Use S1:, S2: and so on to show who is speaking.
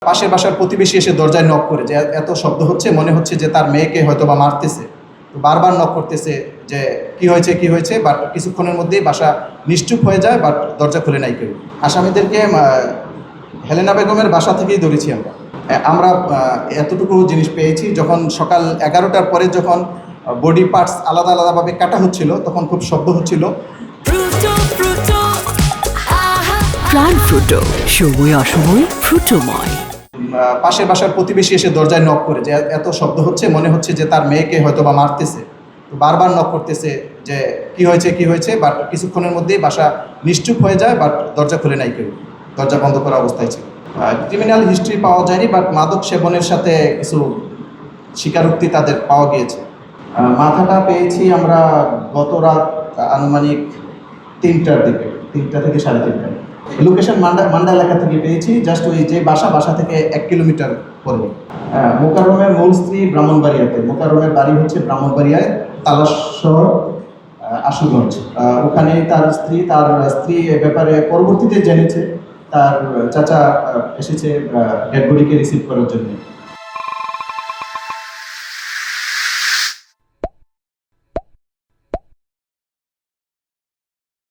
S1: পাশের বাসার প্রতিবেশী এসে দরজায় নক করে যে এত শব্দ হচ্ছে, মনে হচ্ছে যে তার মেয়েকে হয়তো বা মারতেছে। তো বারবার নক করতেছে যে কি হয়েছে, বাট কিছুক্ষণের মধ্যেই বাসা নিশ্চুপ হয়ে যায়, বাট দরজা খুলে নাই কেউ। আসামিদেরকে হেলেনা বেগমের বাসা থেকেই ধরেছি আমরা। আমরা এতটুকু জিনিস পেয়েছি, যখন সকাল 11টার পরে যখন বডি পার্টস আলাদা আলাদাভাবে কাটা হচ্ছিল, তখন খুব শব্দ হচ্ছিল।
S2: প্রাণ ফ্রুটো, সময় অসময় ফ্রুটোময়।
S1: পাশের বাসার প্রতিবেশী এসে দরজায় নক করে যে এত শব্দ হচ্ছে, মনে হচ্ছে যে তার মেয়েকে হয়তো বা মারতেছে। তো বারবার নক করতেছে যে কি হয়েছে, বাট কিছুক্ষণের মধ্যেই বাসা নিশ্চুপ হয়ে যায়, বাট দরজা খুলে নাই কেউ। দরজা বন্ধ করা অবস্থায় ছিল। ক্রিমিনাল হিস্ট্রি পাওয়া যায়নি, বাট মাদক সেবনের সাথে কিছু স্বীকারোক্তি তাদের পাওয়া গিয়েছে। মাথাটা পেয়েছি আমরা গত রাত আনুমানিক 3টার দিকে, 3টা থেকে 3:30। লোকেশন মান্ডা এলাকা থেকে পেয়েছি, জাস্ট ওই যে বাসা থেকে 1 কিলোমিটার পরে। মোকাররমের মূল স্ত্রী ব্রাহ্মণবাড়িয়াতে, মোকাররমের বাড়ি হচ্ছে ব্রাহ্মণবাড়িয়ায় তালাশ শহর আশুগঞ্জ। ওখানে তার স্ত্রী এ ব্যাপারে পরবর্তীতে জেনেছে। তার চাচা এসেছে ডেড বডিকে রিসিভ করার জন্য।